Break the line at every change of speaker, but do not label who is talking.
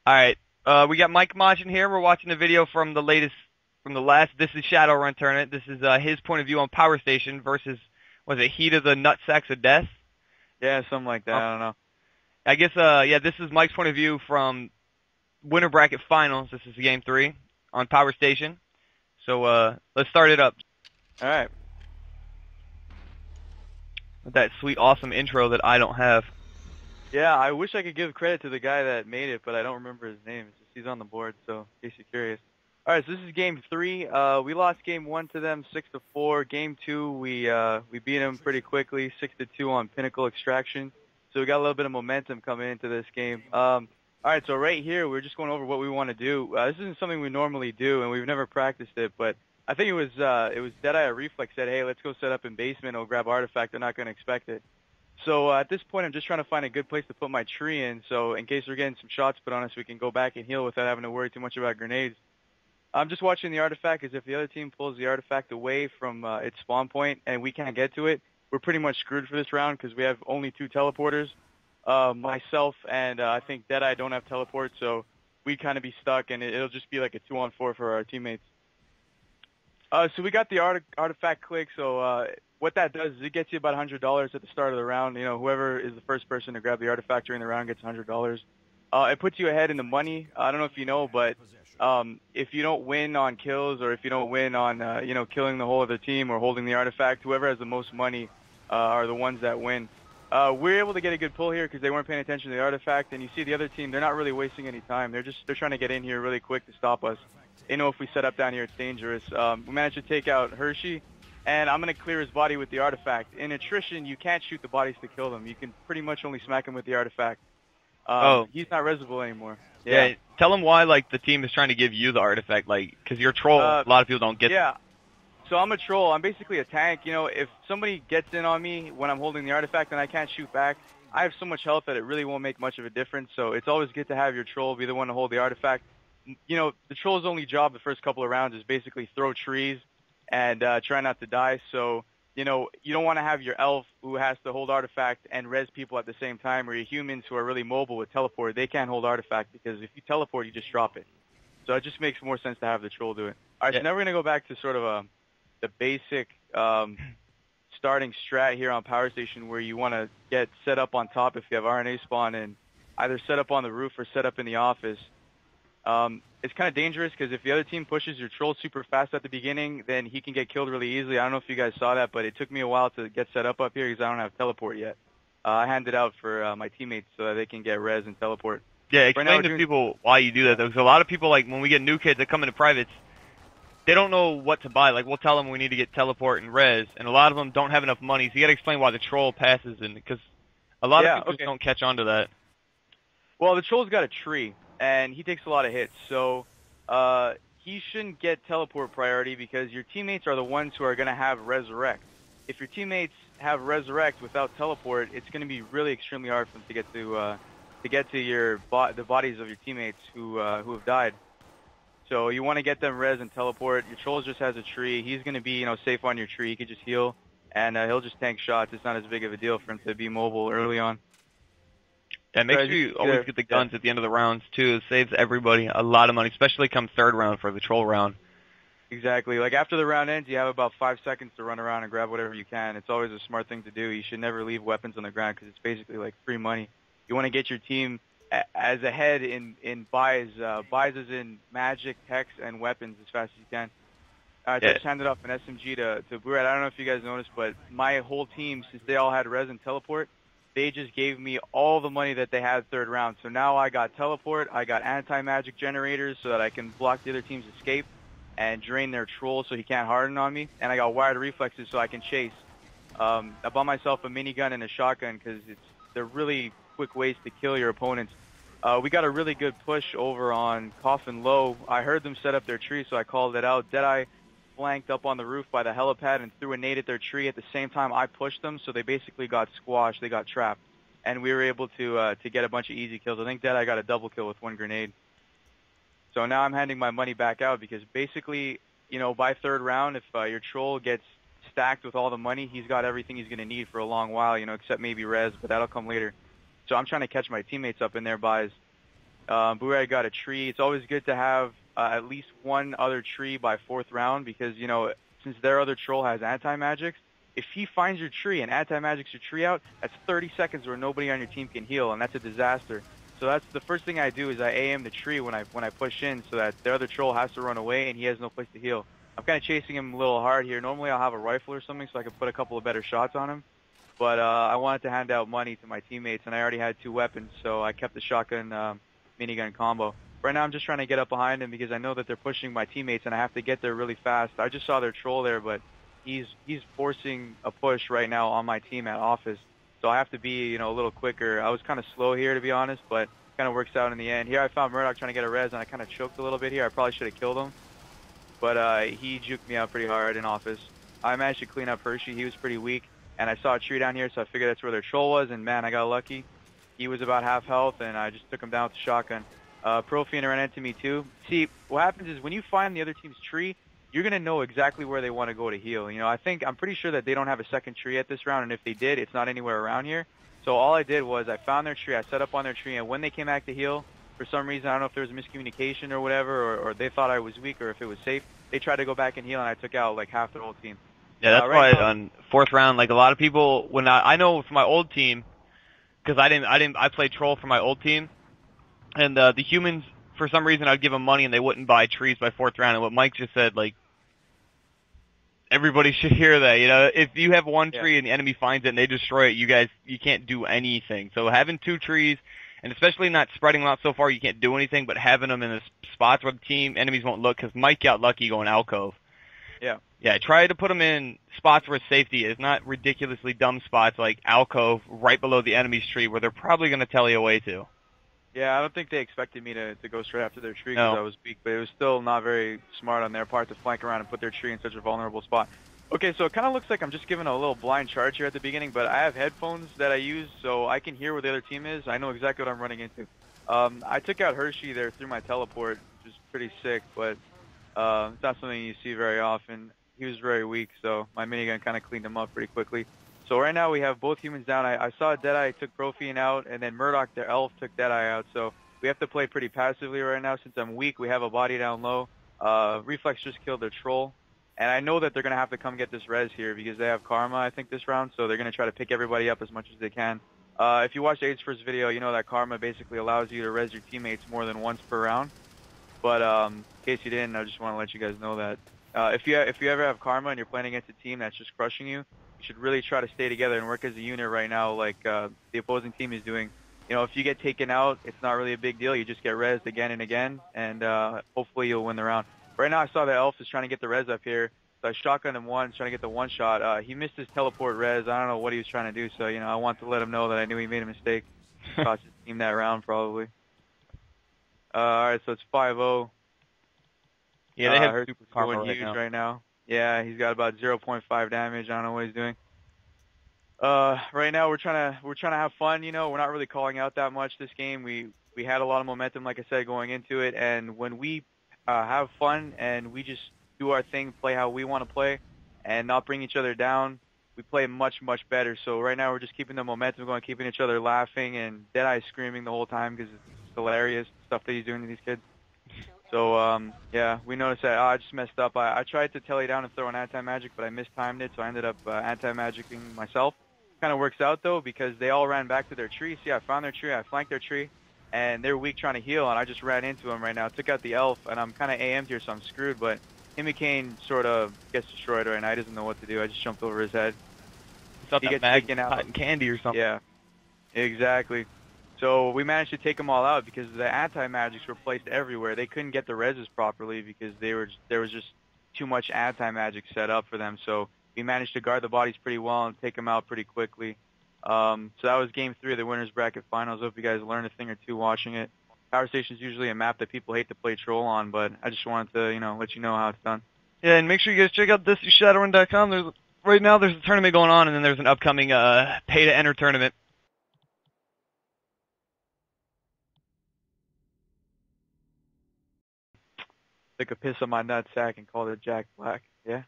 All right. We got Mike Majin here. We're watching a video from the last This is Shadowrun tournament. This is his point of view on Power Station versus, was it Heat of the Nutsacks of Death?
Yeah, something like that.
Um,
I don't know.
I guess, yeah, this is Mike's point of view from winter bracket finals. This is game three on Power Station. So, let's start it up
All right.
with that sweet, awesome intro that I don't have.
Yeah, I wish I could give credit to the guy that made it, but I don't remember his name. It's just he's on the board, so in case you're curious. All right, so this is game three. We lost game one to them, 6-4. Game two, we beat them pretty quickly, 6-2 on Pinnacle Extraction. So we got a little bit of momentum coming into this game. All right, so right here, we're just going over what we want to do. This isn't something we normally do, and we've never practiced it, but I think it was Deadeye or Reflex said, hey, let's go set up in basement. We'll grab artifact. They're not going to expect it. So at this point, I'm just trying to find a good place to put my tree in, so in case we're getting some shots put on us, we can go back and heal without having to worry too much about grenades. I'm just watching the artifact, as if the other team pulls the artifact away from its spawn point and we can't get to it, we're pretty much screwed for this round because we have only two teleporters. Myself and I think Deadeye don't have teleport, so we'd kind of be stuck, and it'll just be like a 2-on-4 for our teammates. So we got the artifact click. So what that does is it gets you about $100 at the start of the round. You know, whoever is the first person to grab the artifact during the round gets $100. It puts you ahead in the money. I don't know if you know, but if you don't win on kills or if you don't win on killing the whole other team or holding the artifact, whoever has the most money are the ones that win. We're able to get a good pull here because they weren't paying attention to the artifact, and you see the other team, they're not really wasting any time. They're trying to get in here really quick to stop us. They know if we set up down here, it's dangerous. We managed to take out Hershey, and I'm going to clear his body with the artifact. In attrition, you can't shoot the bodies to kill them. You can pretty much only smack him with the artifact.
Oh,
He's not resable anymore. Yeah.
yeah. Tell him why, like, the team is trying to give you the artifact, like, because you're a troll.
Uh,
A lot of people don't get.
yeah. So I'm a troll. I'm basically a tank. You know, if somebody gets in on me when I'm holding the artifact and I can't shoot back, I have so much health that it really won't make much of a difference. So it's always good to have your troll be the one to hold the artifact. You know, the troll's only job the first couple of rounds is basically throw trees and try not to die. So, you know, you don't want to have your elf who has to hold artifact and res people at the same time, or your humans who are really mobile with teleport. They can't hold artifact because if you teleport, you just drop it. So it just makes more sense to have the troll do it. All right,
Yeah.
so now we're going to go back to sort of the basic starting strat here on Power Station, where you want to get set up on top if you have RNA spawn, and either set up on the roof or set up in the office. It's kind of dangerous because if the other team pushes your troll super fast at the beginning, then he can get killed really easily. I don't know if you guys saw that, but it took me a while to get set up here because I don't have teleport yet. I handed out for my teammates so that they can get res and teleport.
Yeah,
Right now
explain
we're
to
doing,
people why you do that, though, because a lot of people, like, when we get new kids that come into privates, they don't know what to buy. Like, we'll tell them we need to get teleport and res, and a lot of them don't have enough money, so you gotta explain why the troll passes, and because a lot of
yeah,
people just
okay.
don't catch on to that.
Well, the troll's got a tree, and he takes a lot of hits, so he shouldn't get teleport priority because your teammates are the ones who are going to have resurrect. If your teammates have resurrect without teleport, it's going to be really extremely hard for them to get to the bodies of your teammates who have died. So you want to get them res and teleport. Your troll just has a tree. He's going to be safe on your tree. He can just heal, and he'll just tank shots. It's not as big of a deal for him to be mobile early on.
Yeah, make
So
sure you always get the guns at the end of the rounds, too. It saves everybody a lot of money, especially come third round for the troll round.
Exactly. Like after the round ends, you have about 5 seconds to run around and grab whatever you can. It's always a smart thing to do. You should never leave weapons on the ground because it's basically like free money. You want to get your team as ahead in buys. Buys is in magic, hex, and weapons as fast as you can. All right, so I
Yeah.
just handed off an SMG to Buret. I don't know if you guys noticed, but my whole team, since they all had res and teleport, they just gave me all the money that they had third round. So now I got teleport, I got anti-magic generators so that I can block the other team's escape and drain their troll so he can't harden on me. And I got wired reflexes so I can chase. I bought myself a minigun and a shotgun because they're really quick ways to kill your opponents. We got a really good push over on Coffin Low. I heard them set up their tree, so I called it out. Deadeye flanked up on the roof by the helipad and threw a nade at their tree at the same time I pushed them, so they basically got squashed. They got trapped, and we were able to get a bunch of easy kills. I think Deadeye got a double kill with one grenade. So now I'm handing my money back out because basically, by third round, if your troll gets stacked with all the money, he's got everything he's going to need for a long while, except maybe res, but that'll come later. So I'm trying to catch my teammates up in their buys. Boo got a tree. It's always good to have at least one other tree by fourth round because, you know, since their other troll has anti-magics, if he finds your tree and anti-magics your tree out, that's 30 seconds where nobody on your team can heal, and that's a disaster. So that's the first thing I do is I AM the tree when I push in so that the other troll has to run away and he has no place to heal. I'm kind of chasing him a little hard here. Normally I'll have a rifle or something so I can put a couple of better shots on him. But I wanted to hand out money to my teammates, and I already had 2 weapons, so I kept the shotgun minigun combo. Right now I'm just trying to get up behind him because I know that they're pushing my teammates, and I have to get there really fast. I just saw their troll there, but he's forcing a push right now on my team at office, so I have to be, you know, a little quicker. I was kind of slow here, to be honest, but kind of works out in the end. Here I found Murdoch trying to get a res, and I kind of choked a little bit here. I probably should have killed him, but he juked me out pretty hard in office. I managed to clean up Hershey. He was pretty weak. And I saw a tree down here, so I figured that's where their troll was, and man, I got lucky. He was about half health, and I just took him down with the shotgun. Profian ran into me too. See, what happens is when you find the other team's tree, you're going to know exactly where they want to go to heal. You know, I'm pretty sure that they don't have a second tree at this round, and if they did, it's not anywhere around here. So all I did was I found their tree, I set up on their tree, and when they came back to heal, for some reason, I don't know if there was miscommunication or whatever, or they thought I was weak or if it was safe, they tried to go back and heal, and I took out like half their whole team.
Yeah, that's
Right
why
now,
on 4th round, like a lot of people, when I know for my old team, because I played troll for my old team, and the humans, for some reason, I'd give them money and they wouldn't buy trees by 4th round. And what Mike just said, like, everybody should hear that. You know, if you have one tree and the enemy finds it and they destroy it, you can't do anything. So having 2 trees, and especially not spreading them out so far, you can't do anything. But having them in the spots where the team enemies won't look, because Mike got lucky going alcove. Yeah, try to put them in spots where safety is, not ridiculously dumb spots like alcove right below the enemy's tree where they're probably going to tell you away to.
Yeah, I don't think they expected me to go straight after their tree because I was weak, but it was still not very smart on their part to flank around and put their tree in such a vulnerable spot. Okay, so it kind of looks like I'm just giving a little blind charge here at the beginning, but I have headphones that I use so I can hear where the other team is. I know exactly what I'm running into. I took out Hershey there through my teleport, which is pretty sick, but it's not something you see very often. He was very weak, so my minigun kind of cleaned him up pretty quickly. So right now we have both humans down. I saw Deadeye took Profian out, and then Murdoch, their elf, took Deadeye out. So we have to play pretty passively right now. Since I'm weak, we have a body down low. Reflex just killed their troll. And I know that they're going to have to come get this res here because they have Karma, I think, this round. So they're going to try to pick everybody up as much as they can. If you watched AIDS' first video, you know that Karma basically allows you to res your teammates more than once per round. But in case you didn't, I just want to let you guys know that. If you ever have Karma and you're playing against a team that's just crushing you, you should really try to stay together and work as a unit right now like the opposing team is doing. You know, if you get taken out, it's not really a big deal. You just get rezzed again and again, and hopefully you'll win the round. Right now I saw that Elf is trying to get the res up here, so I shotgunned him once, trying to get the one shot. He missed his teleport res. I don't know what he was trying to do, so, you know, I want to let him know that I knew he made a mistake. Cost his team that round, probably. Alright, so it's 5-0.
Yeah, they have super
Karma
Karma
right now. Yeah, he's got about 0.5 damage. I don't know what he's doing. Right now we're trying to have fun. You know, we're not really calling out that much this game. We had a lot of momentum, like I said, going into it. And when we have fun and we just do our thing, play how we want to play, and not bring each other down, we play much better. So right now we're just keeping the momentum going, keeping each other laughing, and Deadeye screaming the whole time because it's hilarious stuff that he's doing to these kids. So, yeah, we noticed that, I just messed up. I tried to telly down and throw an anti-magic, but I mistimed it, so I ended up anti-magicking myself. Kind of works out, though, because they all ran back to their tree. See, I found their tree, I flanked their tree, and they're weak trying to heal, and I just ran into them right now. Took out the elf, and I'm kind of AM'd here, so I'm screwed, but Himikane sort of gets destroyed right now. He doesn't know what to do. I just jumped over his head.
He gets taken out. Cotton candy or something.
Yeah, exactly. So we managed to take them all out because the anti-magics were placed everywhere. They couldn't get the reses properly because there was just too much anti-magic set up for them. So we managed to guard the bodies pretty well and take them out pretty quickly. So that was Game 3 of the Winners Bracket Finals. Hope you guys learned a thing or two watching it. Power Station is usually a map that people hate to play troll on, but I just wanted to, you know, let you know how it's done.
Yeah, and make sure you guys check out Shadowrun.com. Right now there's a tournament going on, and then there's an upcoming pay-to-enter tournament.
Took a piss on my nutsack and called it Jack Black. Yeah.